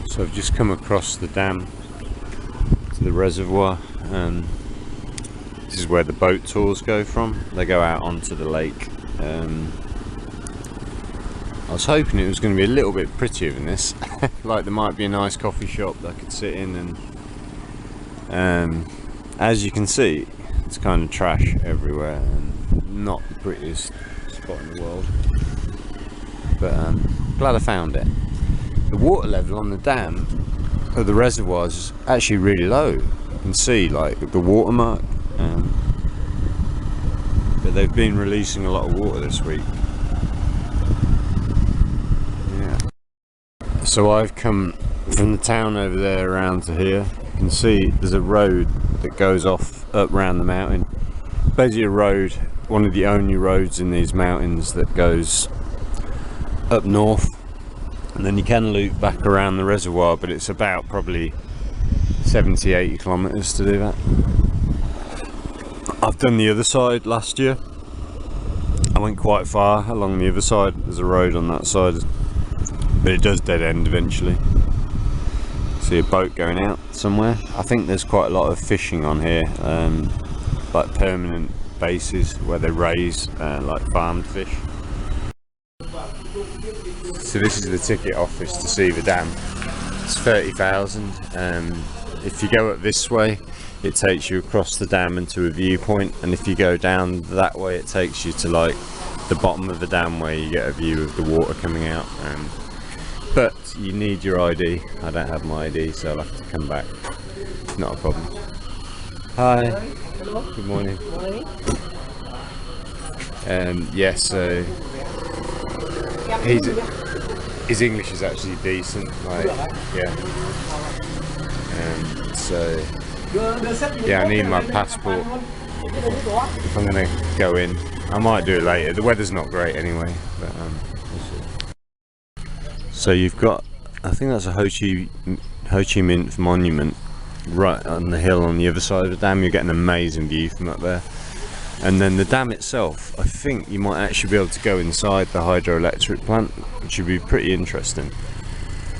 So I've just come across the dam to the reservoir. This is where the boat tours go from. They go out onto the lake. I was hoping it was going to be a little bit prettier than this. Like there might be a nice coffee shop that I could sit in, and as you can see, it's kind of trash everywhere and not the prettiest spot in the world. But glad I found it. The water level on the dam of the reservoir is actually really low. You can see like the watermark. But they've been releasing a lot of water this week. Yeah. So I've come from the town over there around to here. You can see there's a road that goes off up round the mountain. Basically a road, one of the only roads in these mountains that goes up north, and then you can loop back around the reservoir, but it's about probably 70-80 kilometers to do that. I've done the other side last year. I went quite far along the other side. There's a road on that side, but it does dead end eventually. See a boat going out somewhere. I think there's quite a lot of fishing on here, like permanent bases where they raise like farmed fish. So this is the ticket office to see the dam. It's 30,000. If you go up this way, it takes you across the dam into a viewpoint, and if you go down that way, it takes you to like the bottom of the dam where you get a view of the water coming out. But you need your ID. I don't have my ID, so I'll have to come back. Not a problem. Hi. Hello. Good morning. Good morning. Yes, so his English is actually decent. Like, yeah. So yeah, I need my passport if I'm going to go in. I might do it later. The weather's not great anyway, but we'll see. So you've got, I think that's a Ho Chi Minh monument right on the hill on the other side of the dam. You get an amazing view from up there. And then the dam itself, I think you might actually be able to go inside the hydroelectric plant, which would be pretty interesting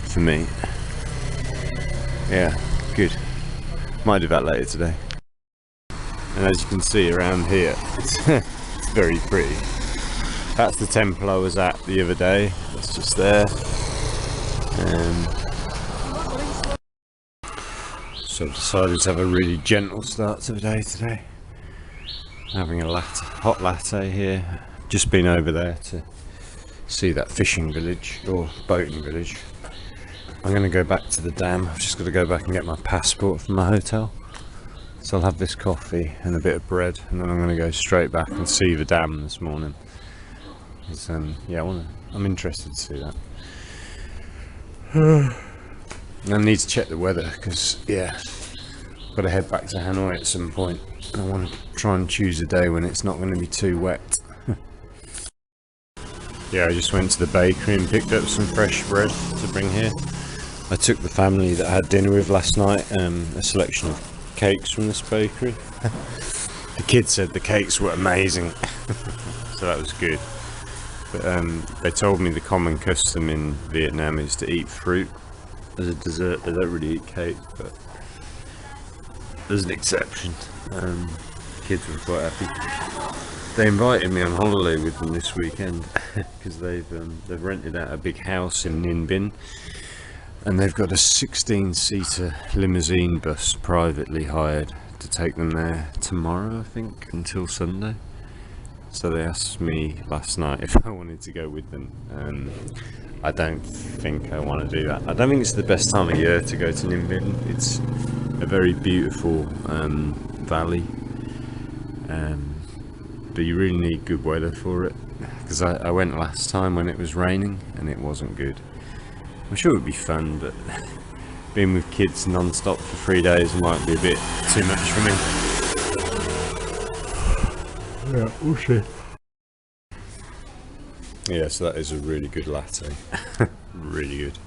for me. Yeah, good. Might do that later today. And as you can see around here, it's very pretty. That's the temple I was at the other day. It's just there. So I've decided to have a really gentle start to the day today. Having a hot latte here. Just been over there to see that fishing village or boating village. I'm going to go back to the dam. I've just got to go back and get my passport from my hotel. So I'll have this coffee and a bit of bread, and then I'm going to go straight back and see the dam this morning. Yeah, I'm interested to see that. I need to check the weather because, yeah, I've got to head back to Hanoi at some point. I want to try and choose a day when it's not going to be too wet. Yeah, I just went to the bakery and picked up some fresh bread to bring here. I took the family that I had dinner with last night a selection of cakes from this bakery. The kids said the cakes were amazing, so that was good. But they told me the common custom in Vietnam is to eat fruit as a dessert. They don't really eat cake, but there's an exception. The kids were quite happy. They invited me on holiday with them this weekend because they've rented out a big house in Ninh Binh, and they've got a 16-seater limousine bus privately hired to take them there tomorrow, I think, until Sunday. So they asked me last night if I wanted to go with them. I don't think I want to do that. I don't think it's the best time of year to go to Ninh Binh. It's a very beautiful valley, but you really need good weather for it, because I went last time when it was raining and it wasn't good. I'm sure it would be fun, but being with kids non-stop for 3 days might be a bit too much for me. Yeah, we'll see. Yeah, so that is a really good latte. Really good.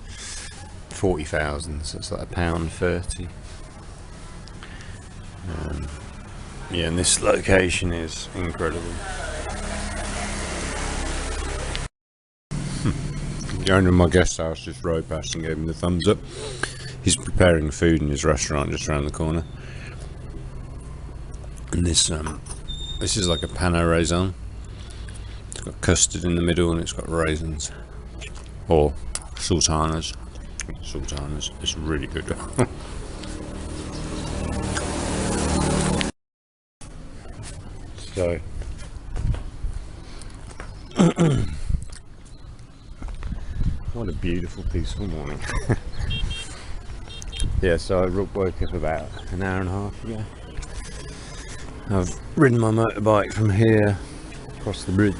40,000, so it's like £1.30. Yeah, and this location is incredible. The owner of my guest house just rode past and gave him the thumbs up. He's preparing food in his restaurant just around the corner. And this is like a pan au raisin. It's got custard in the middle and it's got raisins. Or sultanas. Sultanas. It's really good. So what a beautiful, peaceful morning. Yeah, so I woke up about an hour and a half ago. I've ridden my motorbike from here across the bridge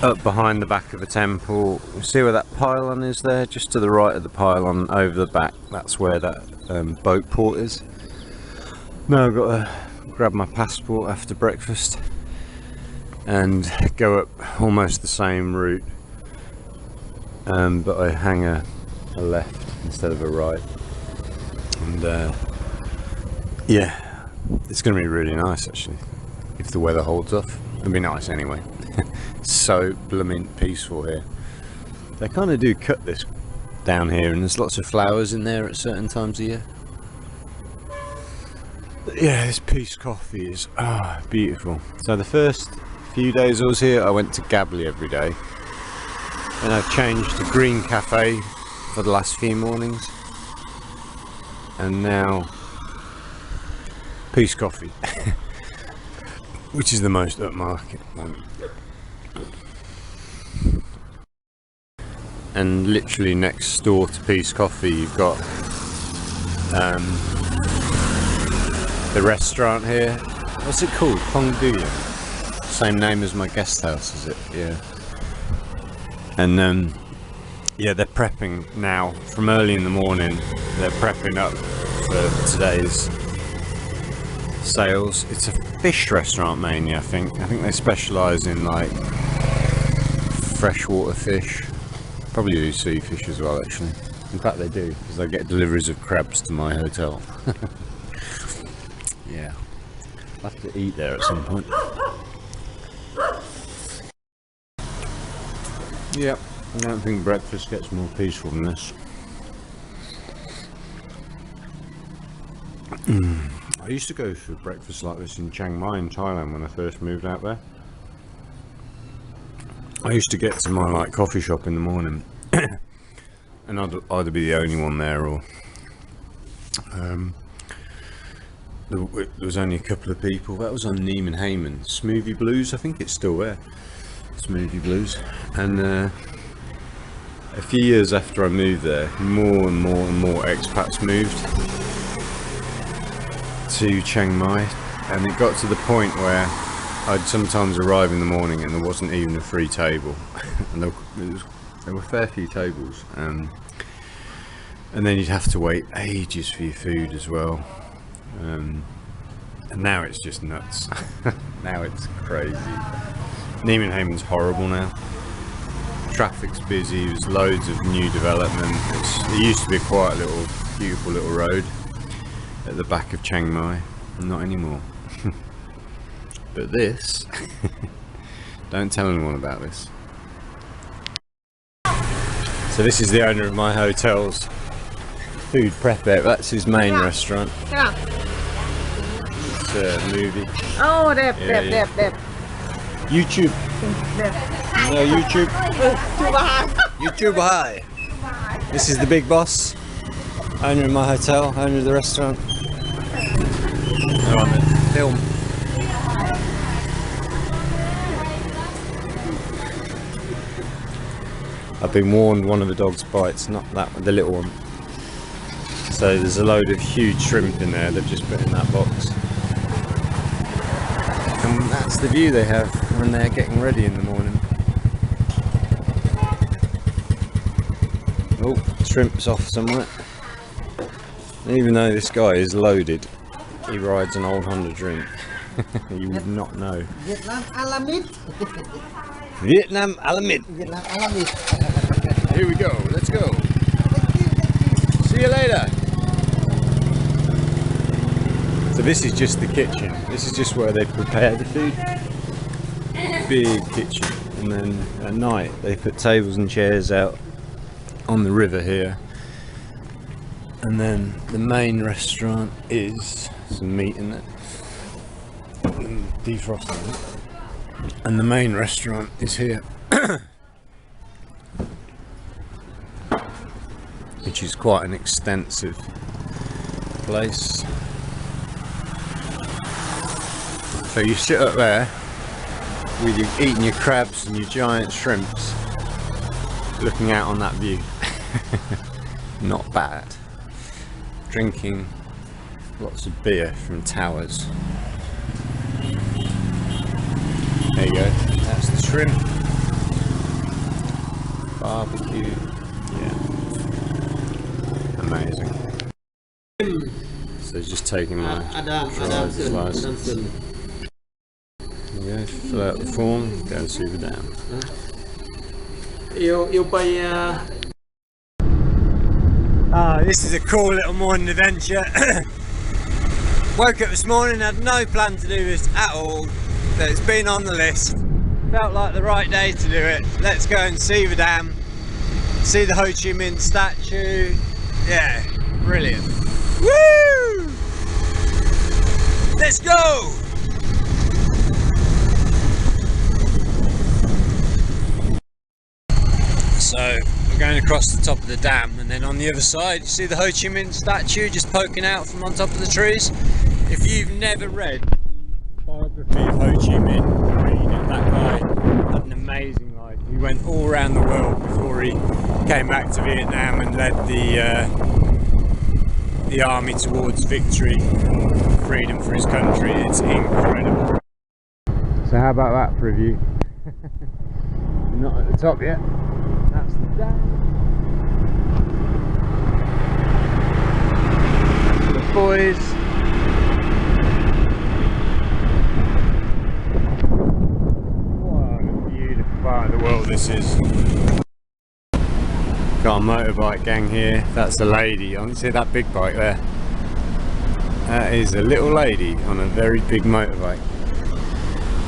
up behind the back of a temple. You see where that pylon is there? Just to the right of the pylon, over the back, that's where that boat port is. Now I've got to grab my passport after breakfast and go up almost the same route, but I hang a left instead of a right, and yeah, it's going to be really nice actually, if the weather holds off. It'll be nice anyway. So blooming peaceful here. They kind of do cut this down here, and there's lots of flowers in there at certain times of year. But yeah, this peace coffee is beautiful. So the first few days I was here, I went to Gably every day, and I've changed to Green Cafe for the last few mornings, and now Peace Coffee, which is the most upmarket one. And literally next door to Peace Coffee, you've got the restaurant here. What's it called? Pongduya. Same name as my guest house, is it? Yeah. And yeah, they're prepping now from early in the morning. They're prepping up for today's sales. It's a fish restaurant mainly, I think. I think they specialise in like freshwater fish. Probably do sea fish as well, actually. In fact, they do, because I get deliveries of crabs to my hotel. Yeah, I'll have to eat there at some point. Yep, I don't think breakfast gets more peaceful than this. I used to go for breakfast like this in Chiang Mai in Thailand when I first moved out there. I used to get to my like coffee shop in the morning and I'd either be the only one there, or there was only a couple of people. That was on Neiman Hayman, Smoothie Blues, I think it's still there, Smoothie Blues. And a few years after I moved there, more and more expats moved to Chiang Mai, and it got to the point where I'd sometimes arrive in the morning and there wasn't even a free table. And there were a fair few tables, and then you'd have to wait ages for your food as well. And now it's just nuts. Now it's crazy. Neiman Hayman's horrible now. Traffic's busy, there's loads of new development. It used to be a quiet little, beautiful little road at the back of Chiang Mai. Not anymore. But this, don't tell anyone about this. So this is the owner of my hotel's food prep area. That's his main restaurant. It's a movie. Oh, đẹp. YouTube. No, YouTube. YouTube, hi. This is the big boss, owner of my hotel, owner of the restaurant. They're on the film. I've been warned one of the dogs bites, not that one, the little one. So there's a load of huge shrimp in there they've just put in that box. And that's the view they have when they're getting ready in the morning. Oh, shrimp's off somewhere. Even though this guy is loaded, he rides an old Honda Dream. You would not know. Vietnam Alamid. Vietnam Alamid. Vietnam Alamid. Here we go, let's go. See you later. So this is just the kitchen. This is just where they prepare the food. Big kitchen. and then at night they put tables and chairs out on the river here. And then the main restaurant is some meat in it, defrosting it. And the main restaurant is here, which is quite an extensive place. So you sit up there with you eating your crabs and your giant shrimps, looking out on that view. Not bad. Drinking lots of beer from towers. There you go, that's the shrimp. Barbecue, yeah. Amazing. So just taking my driver's license. There you go, fill out the form, go and see the dam. This is a cool little morning adventure. Woke up this morning, had no plan to do this at all, but it's been on the list. Felt like the right day to do it. Let's go and see the dam, see the Ho Chi Minh statue. Yeah, brilliant. Woo! Let's go! So we're going across the top of the dam, and then on the other side you see the Ho Chi Minh statue just poking out from on top of the trees. If you've never read the biography of Ho Chi Minh, read it. That guy had an amazing life. He went all around the world before he came back to Vietnam and led the army towards victory and freedom for his country. It's incredible. So how about that for a view? Not at the top yet. That's the dam. The boys. What a beautiful part of the world this is. Got a motorbike gang here. That's a lady. You see that big bike there? That is a little lady on a very big motorbike.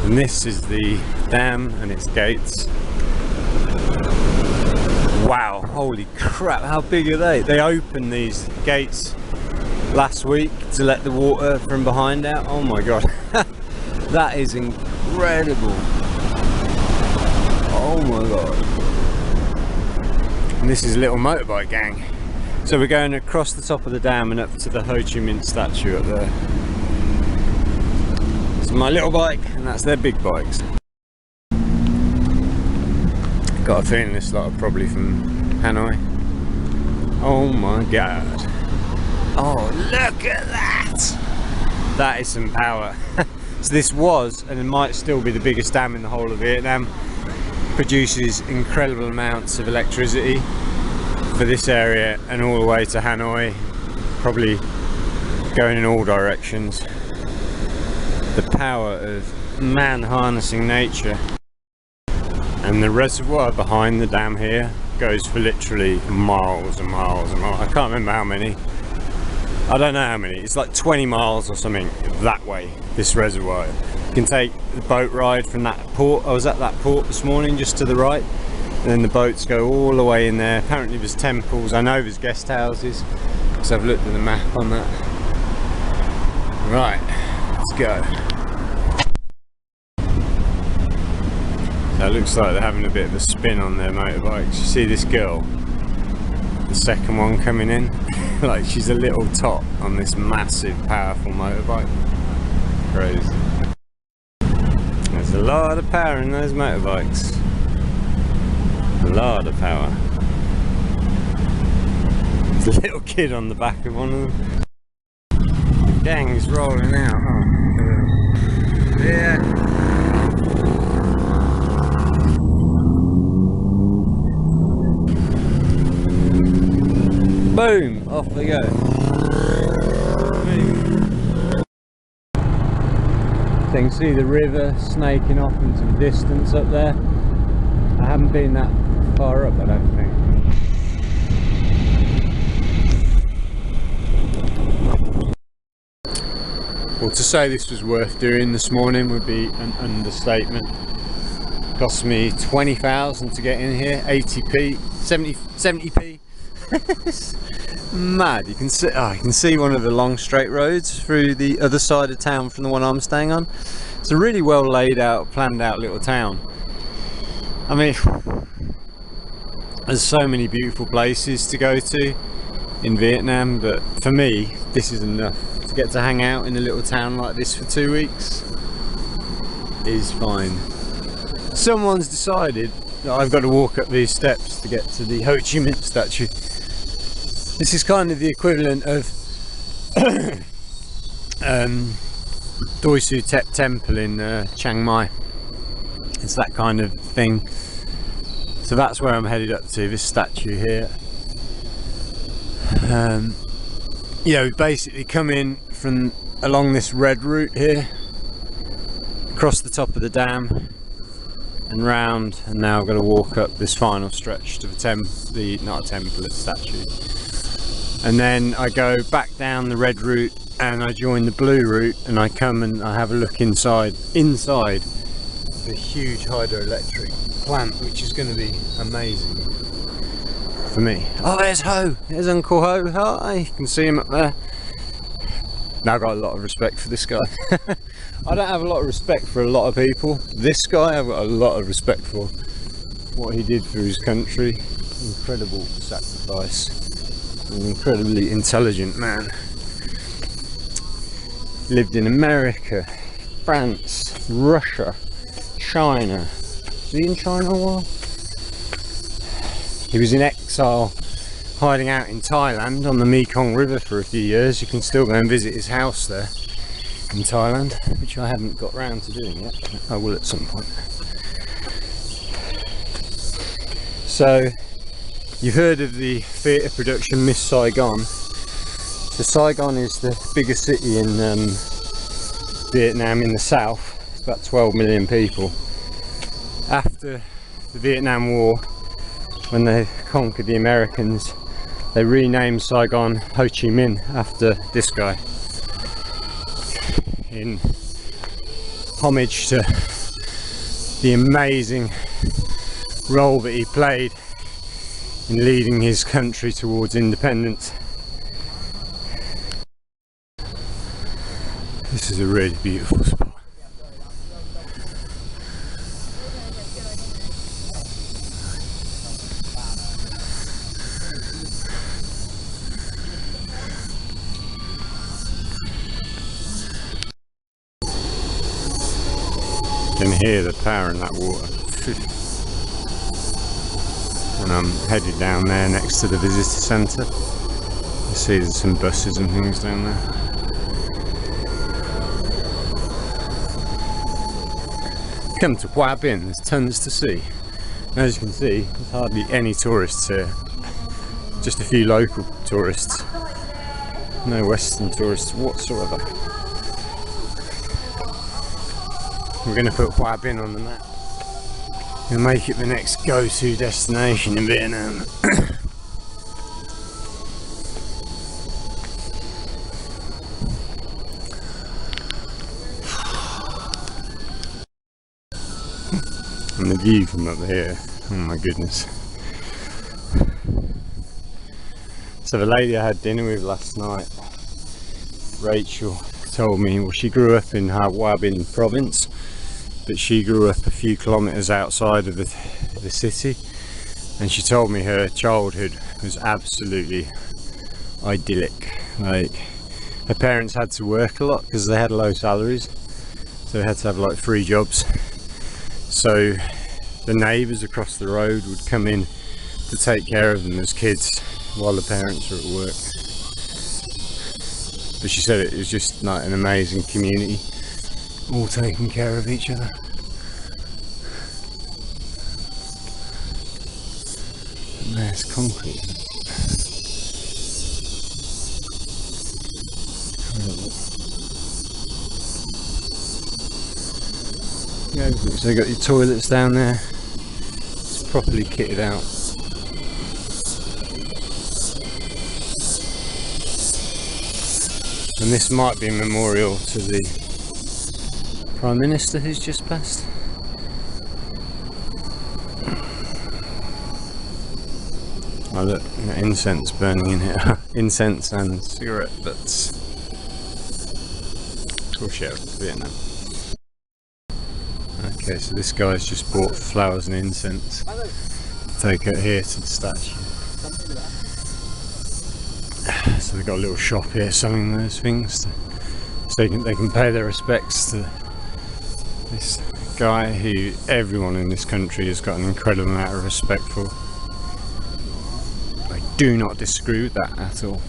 And this is the dam and its gates. Wow, holy crap, how big are they? They opened these gates last week to let the water from behind out. Oh my god, that is incredible. Oh my god. And this is a little motorbike gang. So we're going across the top of the dam and up to the Ho Chi Minh statue up there. It's my little bike and that's their big bikes. Got a feeling this lot are probably from Hanoi. Oh my god. Oh, look at that! That is some power. So this was, and it might still be, the biggest dam in the whole of Vietnam. Produces incredible amounts of electricity for this area and all the way to Hanoi. Probably going in all directions. The power of man harnessing nature. And the reservoir behind the dam here goes for literally miles and miles and miles. I can't remember how many. I don't know how many. It's like 20 miles or something that way, this reservoir. You can take the boat ride from that port. I was at that port this morning just to the right. And then the boats go all the way in there. Apparently there's temples. I know there's guest houses because I've looked at the map on that. Right, let's go. So it looks like they're having a bit of a spin on their motorbikes. You see this girl, the second one coming in, like she's a little tot on this massive powerful motorbike. Crazy. There's a lot of power in those motorbikes. A lot of power. There's a little kid on the back of one of them. The gang is rolling out. Oh, yeah. Boom! Off we go. So you can see the river snaking off into the distance up there. I haven't been that far up, I don't think. Well, to say this was worth doing this morning would be an understatement. Cost me 20,000 to get in here, 80p, 70p. It's mad. You can see one of the long straight roads through the other side of town from the one I'm staying on. It's a really well laid out, planned out little town. I mean, there's so many beautiful places to go to in Vietnam, but for me, this is enough. To get to hang out in a little town like this for 2 weeks is fine. Someone's decided that I've got to walk up these steps to get to the Ho Chi Minh statue. This is kind of the equivalent of Doi Su Tep Temple in Chiang Mai. It's that kind of thing. So that's where I'm headed up to, this statue here. Yeah, we basically come in from along this red route here, across the top of the dam and round, and now I've got to walk up this final stretch to not a temple, it's a statue. And then I go back down the red route and I join the blue route, and I come and I have a look inside the huge hydroelectric plant, which is going to be amazing for me. Oh, there's Uncle Ho. Hi, you can see him up there. Now I've got a lot of respect for this guy. I don't have a lot of respect for a lot of people. This guy I've got a lot of respect for. What he did for his country, incredible sacrifice. An incredibly intelligent man. Lived in America, France, Russia, China. Was he in China a while? He was in exile, hiding out in Thailand on the Mekong River for a few years. You can still go and visit his house there in Thailand, which I haven't got round to doing yet. I will at some point. So, you've heard of the theatre production Miss Saigon. So Saigon is the biggest city in Vietnam in the south. It's about 12 million people. After the Vietnam War, when they conquered the Americans, they renamed Saigon Ho Chi Minh after this guy, in homage to the amazing role that he played in leading his country towards independence. This is a really beautiful spot. You can hear the power in that water. And I'm headed down there next to the visitor centre. You see there's some buses and things down there. Come to Hoa Binh, there's tons to see. And as you can see, there's hardly any tourists here. Just a few local tourists. No Western tourists whatsoever. We're going to put Hoa Binh on the map. We'll make it the next go-to destination in Vietnam. And the view from up here, oh my goodness. So the lady I had dinner with last night, Rachel, told me, well, she grew up in Hoa Binh province, but she grew up a few kilometres outside of the city, and she told me her childhood was absolutely idyllic. Like, her parents had to work a lot because they had low salaries, so they had to have like 3 jobs. So the neighbours across the road would come in to take care of them as kids while the parents were at work. But she said it was just like an amazing community, all taking care of each other. And there's concrete. Yeah, so you got your toilets down there. It's properly kitted out. And this might be a memorial to the Prime Minister who's just passed. look, got incense burning in here. Incense and cigarette butts. Of course, yeah, Vietnam. Okay, so this guy's just bought flowers and incense to take out here to the statue. So they've got a little shop here selling those things, so they can pay their respects to this guy who everyone in this country has got an incredible amount of respect for. I do not disagree with that at all.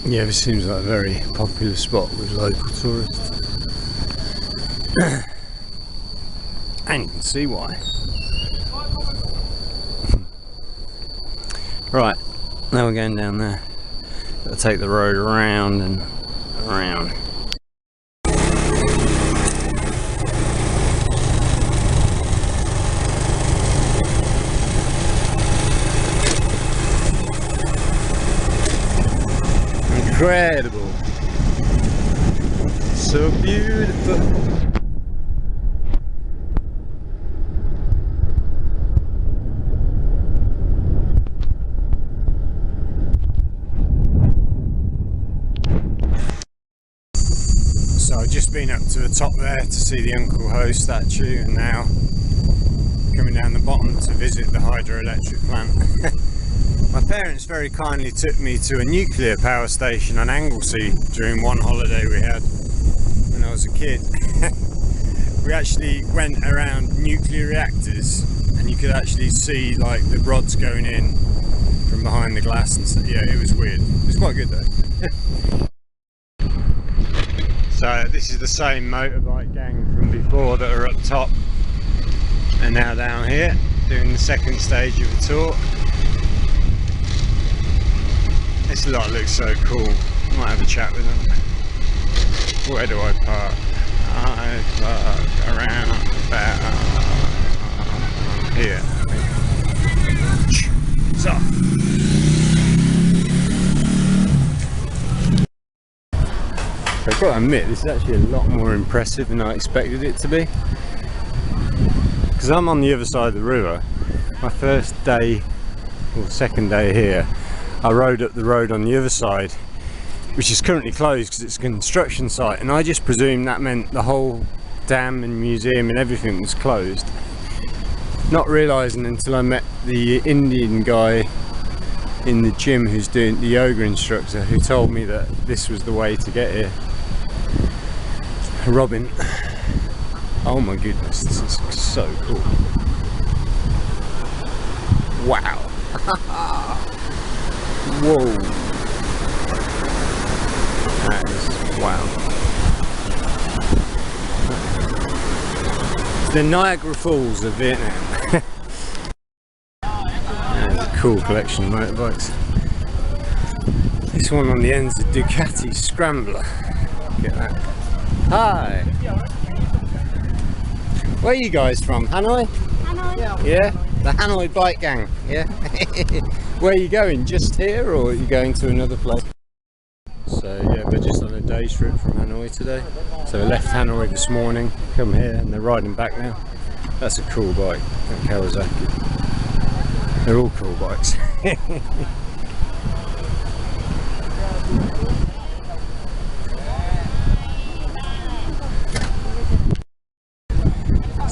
Yeah, this seems like a very popular spot with local tourists. And you can see why. Right, now we're going down there. Got to take the road around and around. Incredible. So beautiful. So I've just been up to the top there to see the Uncle Ho statue, and now coming down the bottom to visit the hydroelectric plant. My parents very kindly took me to a nuclear power station on Anglesey during one holiday we had when I was a kid. We actually went around nuclear reactors, and you could actually see like the rods going in from behind the glass and stuff. Yeah, it was weird. It was quite good though. So this is the same motorbike gang from before that are up top and now down here doing the second stage of the tour. This lot looks so cool. Might have a chat with them. Where do I park? I park around about here. So. I've got to admit, this is actually a lot more impressive than I expected it to be. Because I'm on the other side of the river. My first day, or second day here, I rode up the road on the other side, which is currently closed because it's a construction site, and I just presumed that meant the whole dam and museum and everything was closed. Not realising until I met the Indian guy in the gym who's doing the yoga instructor, who told me that this was the way to get here. Robin. Oh my goodness, this is so cool. Wow. Whoa. That is, wow. It's the Niagara Falls of Vietnam. That's a cool collection of motorbikes. This one on the end's a Ducati Scrambler. Look at that. Hi! Where are you guys from? Hanoi? Hanoi. Yeah? The Hanoi bike gang, yeah? Where are you going? Just here, or are you going to another place? So yeah, we're just on a day's trip from Hanoi today. So we left Hanoi this morning, come here, and they're riding back now. That's a cool bike, that Kawasaki. They're all cool bikes.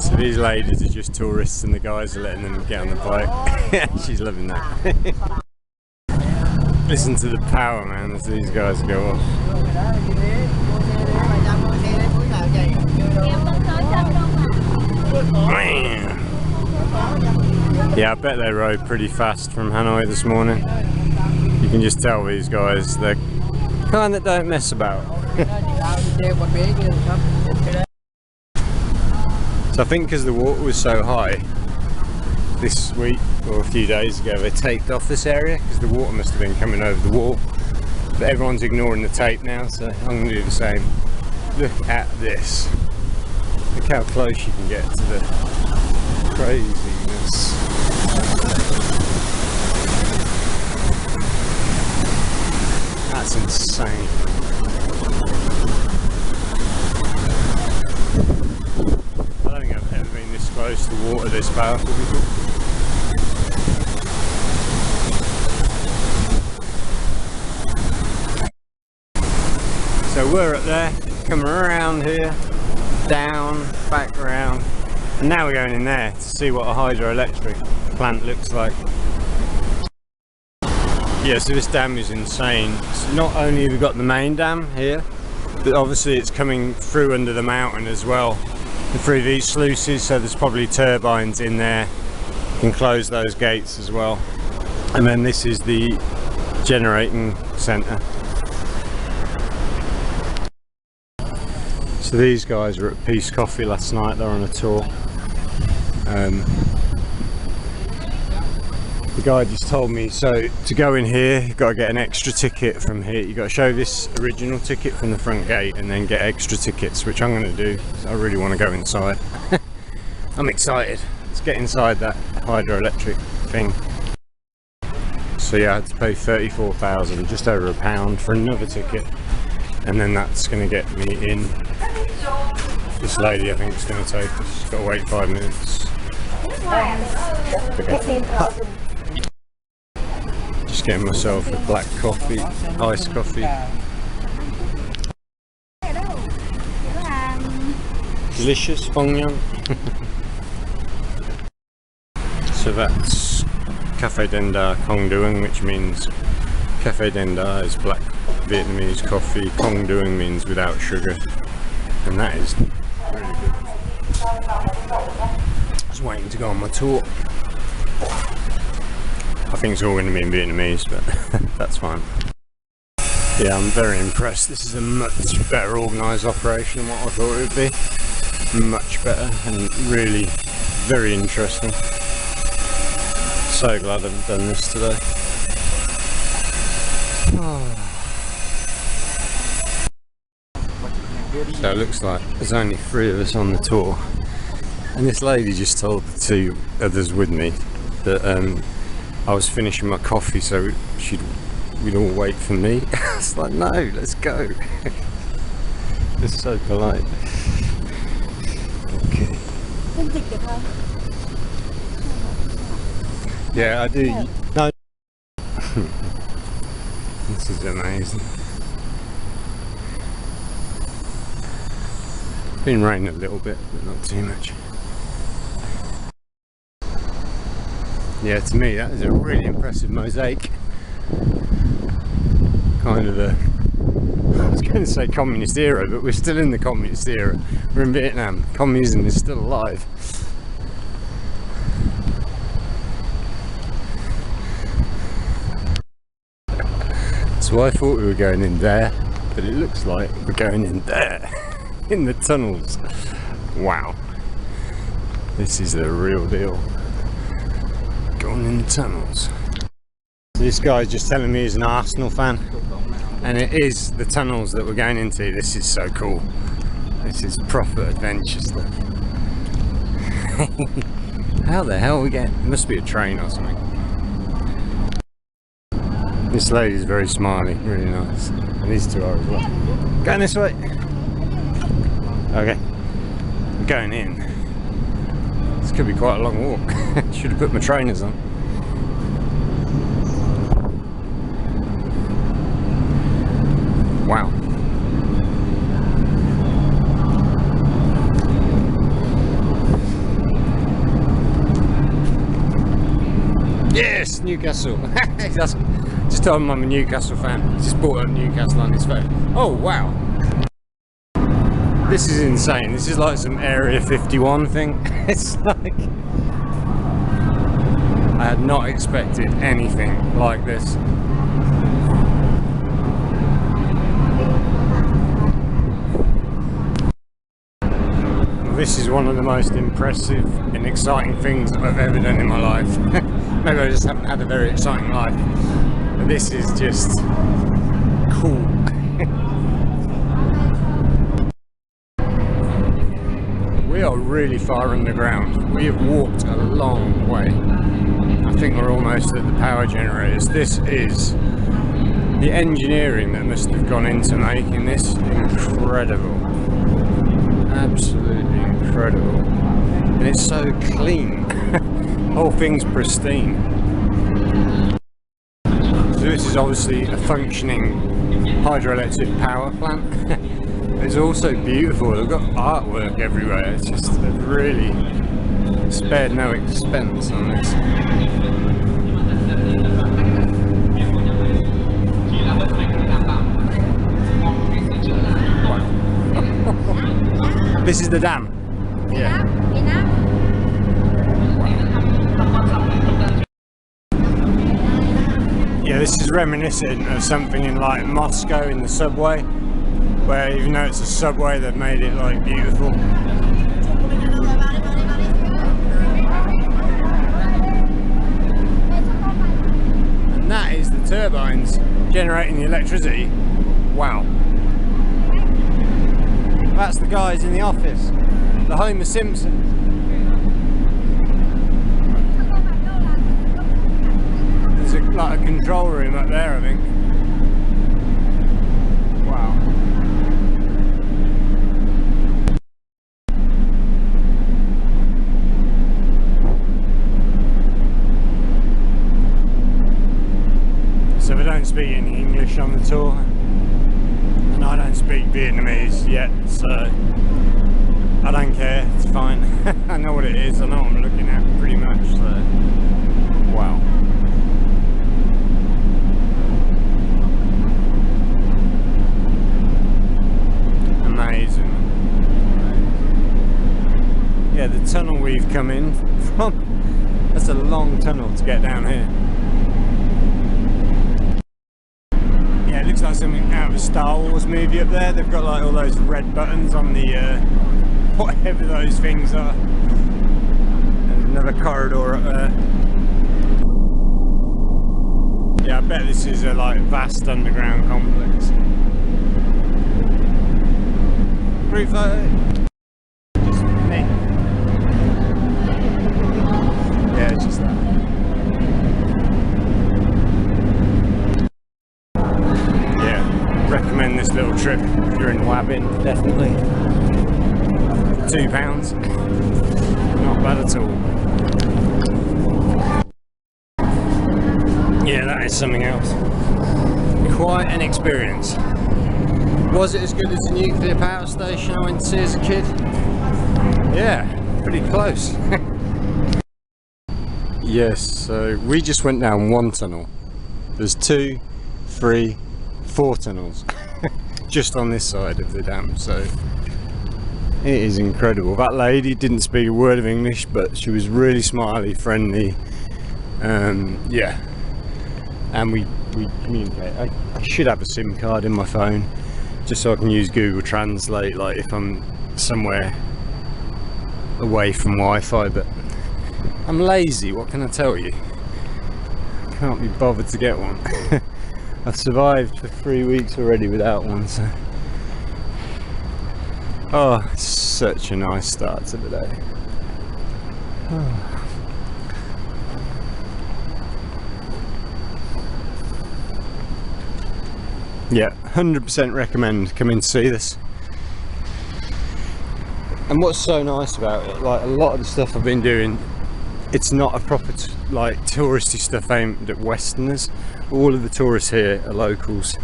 So these ladies are just tourists and the guys are letting them get on the bike. She's loving that. Listen to the power, man, as these guys go off. Man. Yeah, I bet they rode pretty fast from Hanoi this morning. You can just tell these guys, they're kind that don't mess about. So I think because the water was so high this week, or a few days ago, they taped off this area because the water must have been coming over the wall. But everyone's ignoring the tape now, so I'm going to do the same. Look at this. Look how close you can get to the craziness. That's insane. I don't think I've ever been this close to water this powerful before. So we're up there, coming around here, down, back around, and now we're going in there to see what a hydroelectric plant looks like. Yeah, so this dam is insane. So not only have we got the main dam here, but obviously it's coming through under the mountain as well, and through these sluices, so there's probably turbines in there. You can close those gates as well. And then this is the generating centre. So these guys were at Peace Coffee last night, they're on a tour. The guy just told me, so to go in here you've got to get an extra ticket from here. You've got to show this original ticket from the front gate and then get extra tickets, which I'm going to do. So I really want to go inside. I'm excited. Let's get inside that hydroelectric thing. So yeah, I had to pay 34,000, just over £1 for another ticket, and then that's going to get me in. This lady I think it's going to take us, got to wait 5 minutes. Okay. Just getting myself a black coffee, iced coffee. Delicious, phong nhum. So that's Cafe Denda Cong Duong, which means Cafe Denda is black Vietnamese coffee, Cong Duong means without sugar, and that is really good. Just waiting to go on my tour. I think it's all going to be in Vietnamese, but that's fine. Yeah, I'm very impressed. This is a much better organised operation than what I thought it would be. Much better and really very interesting. So glad I've done this today. So it looks like there's only 3 of us on the tour, and this lady just told the 2 others with me that I was finishing my coffee, so we'd all wait for me. It's like, no, let's go. It's so polite. Okay. Yeah, I do. No. This is amazing. It's been raining a little bit, but not too much. Yeah, to me that is a really impressive mosaic. Kind of a, I was going to say communist era, but we're still in the communist era. We're in Vietnam. Communism is still alive. So I thought we were going in there, but it looks like we're going in there, in the tunnels. Wow. This is the real deal. Going in the tunnels. This guy's just telling me he's an Arsenal fan, and it is the tunnels that we're going into. This is so cool. This is proper adventure stuff. How the hell are we getting? It must be a train or something. This lady's very smiley, really nice, and these 2 are as well. Going this way. Okay, we're going in. This could be quite a long walk. Should have put my trainers on. Wow. Yes, Newcastle. Just told him I'm a Newcastle fan. Just bought up Newcastle on his phone. Oh wow. This is insane. This is like some Area 51 thing. It's like, I had not expected anything like this. This is one of the most impressive and exciting things I've ever done in my life. Maybe I just haven't had a very exciting life, but this is just cool. We are really far underground. We have walked a long way. I think we're almost at the power generators. This is the engineering that must have gone into making this incredible. Absolutely incredible. And it's so clean. The whole thing's pristine. So this is obviously a functioning hydroelectric power plant. It's also beautiful. They've got artwork everywhere. It's just, they've really spared no expense on this. Wow. This is the dam. Yeah. Yeah, this is reminiscent of something in like Moscow in the subway, where even though it's a subway, they've made it like beautiful. And that is the turbines generating the electricity. Wow. That's the guys in the office, the Homer Simpsons. There's like a control room up there, I think. Wow. So we don't speak any English on the tour, and I don't speak Vietnamese yet, so I don't care, it's fine. I know what it is, I know what I'm looking at pretty much, so wow. Amazing. Yeah, the tunnel we've come in from, that's a long tunnel to get down here. Yeah, it looks like something out of a Star Wars movie up there. They've got like all those red buttons on the whatever those things are. There's another corridor up there. Yeah, I bet this is a like vast underground complex. Group photo. Just me. Yeah, it's just that. Yeah, recommend this little trip if you're in Hoa Binh, definitely. £2. Not bad at all. Yeah, that is something else. Quite an experience. Was it as good as the nuclear power station I went to see as a kid? Yeah, pretty close. Yes, so we just went down one tunnel. There's 2, 3, 4 tunnels just on this side of the dam, so it is incredible. That lady didn't speak a word of English, but she was really smiley, friendly. Yeah, and we communicate. I should have a SIM card in my phone just so I can use Google Translate, like if I'm somewhere away from Wi-Fi, but I'm lazy, what can I tell you? Can't be bothered to get one. I've survived for 3 weeks already without one, so oh, it's such a nice start to the day. Oh. Yeah, 100% recommend coming to see this. And what's so nice about it, like a lot of the stuff I've been doing, it's not a proper like touristy stuff aimed at Westerners. All of the tourists here are locals.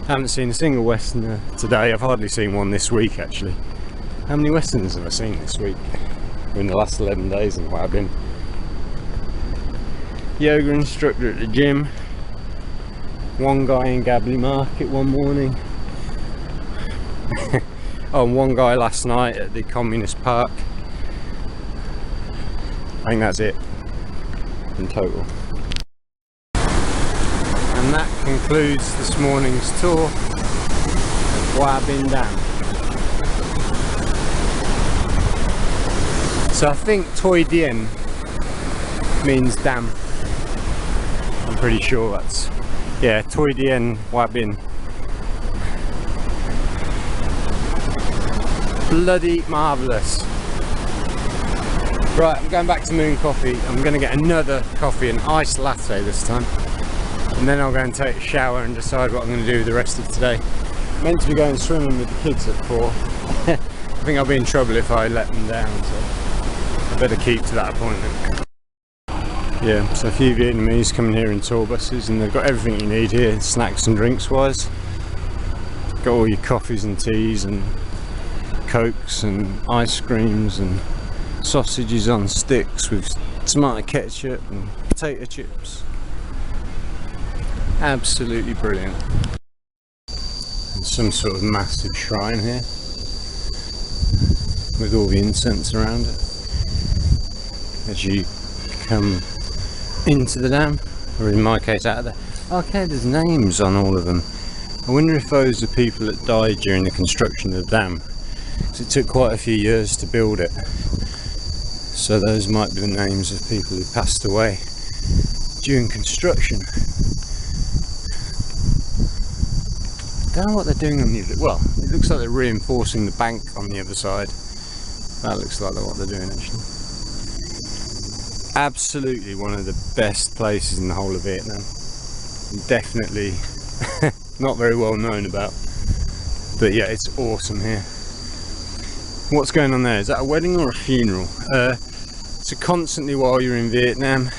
I haven't seen a single Westerner today. I've hardly seen one this week actually. How many Westerners have I seen this week? In the last 11 days in Hoa Binh. Yoga instructor at the gym. One guy in Gably Market one morning. Oh, and one guy last night at the Communist Park. I think that's it in total. And that concludes this morning's tour of Hoa Binh Dam. So I think Toi Dien means dam. I'm pretty sure that's, yeah, Toi Dien Hoa Binh. Bloody marvellous. Right, I'm going back to Moon Coffee. I'm going to get another coffee, an iced latte this time. And then I'll go and take a shower and decide what I'm going to do with the rest of today. I'm meant to be going swimming with the kids at 4. I think I'll be in trouble if I let them down, so I better keep to that appointment. Yeah, so a few Vietnamese coming here in tour buses, and they've got everything you need here, snacks and drinks wise. Got all your coffees and teas and cokes and ice creams and sausages on sticks with tomato ketchup and potato chips. Absolutely brilliant. And some sort of massive shrine here with all the incense around it as you come into the dam, or in my case out of there. Okay, there's names on all of them. I wonder if those are people that died during the construction of the dam, because it took quite a few years to build it, so those might be the names of people who passed away during construction. Don't know what they're doing on the other. Well, it looks like they're reinforcing the bank on the other side. That looks like what they're doing actually. Absolutely one of the best places in the whole of Vietnam. Definitely not very well known about, but yeah, it's awesome here. What's going on there? Is that a wedding or a funeral? So constantly while you're in Vietnam,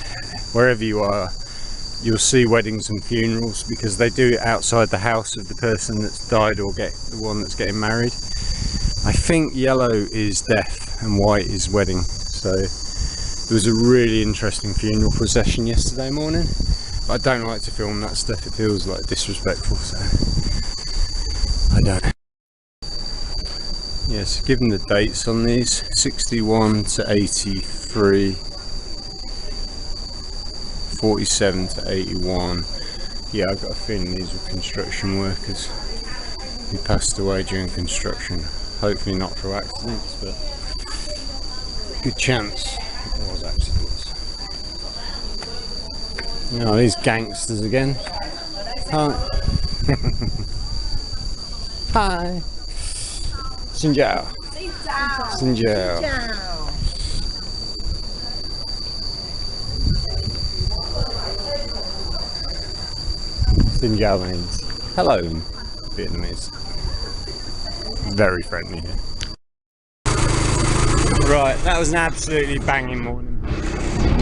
wherever you are, you'll see weddings and funerals, because they do it outside the house of the person that's died or the one that's getting married. I think yellow is death and white is wedding. So there was a really interesting funeral procession yesterday morning, but I don't like to film that stuff. It feels like disrespectful, so I don't. Yes, given the dates on these, 61 to 83, 47 to 81. Yeah, I've got a feeling these were construction workers who passed away during construction. Hopefully not through accidents, but good chance it was accidents. Oh, these gangsters again. Hi. Hi. Xin chào. Xin chào. Xin chào means hello in Vietnamese. Very friendly here. Right, that was an absolutely banging morning.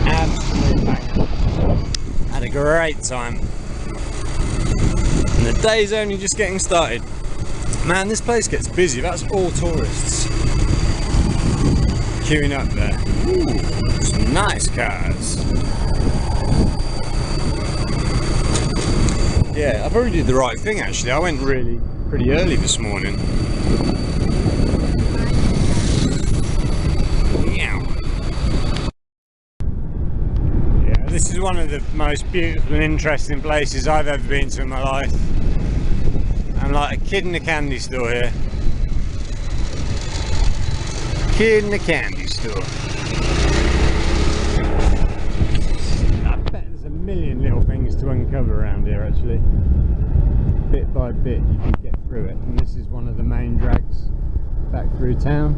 Absolutely banging. Had a great time. And the day's only just getting started. Man, this place gets busy. That's all tourists queuing up there. Ooh, some nice cars. Yeah, I probably did the right thing actually. I went pretty early this morning. Yeah, this is one of the most beautiful and interesting places I've ever been to in my life. I'm like a kid in a candy store here. Kid in a candy store. I bet there's a million little things to uncover around here actually. Bit by bit you can get through it, and this is one of the main drags back through town.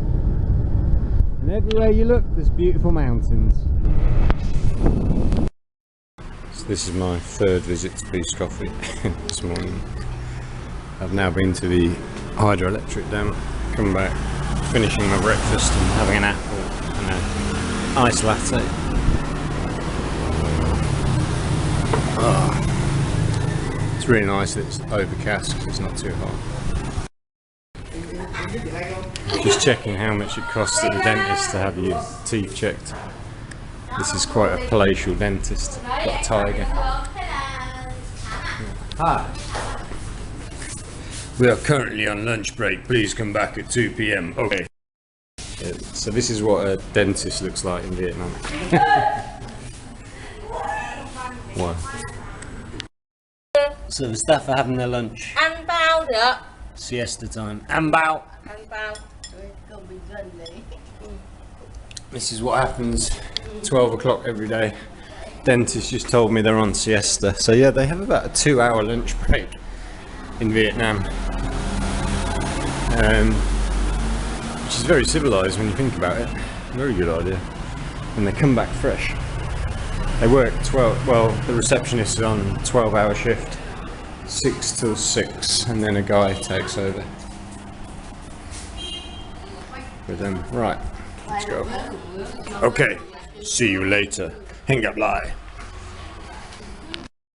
And everywhere you look there's beautiful mountains. So this is my third visit to Peace Coffee this morning. I've now been to the hydroelectric dam, come back, finishing my breakfast and having an apple and an iced latte. Oh, it's really nice that it's overcast because it's not too hot. Just checking how much it costs at the dentist to have your teeth checked. This is quite a palatial dentist, got a tiger. Hi. We are currently on lunch break, please come back at 2 PM. Okay. Yeah, so this is what a dentist looks like in Vietnam. Wow. So the staff are having their lunch. Ăn bao được. Siesta time. Ăn bao. Ăn bao. This is what happens 12 o'clock every day. Dentist just told me they're on siesta. So yeah, they have about a 2-hour lunch break in Vietnam. Which is very civilized when you think about it. Very good idea. And they come back fresh. They work 12, well, the receptionist is on 12-hour shift, 6 till 6, and then a guy takes over. But right, let's go. Okay, see you later. Hang up, lie.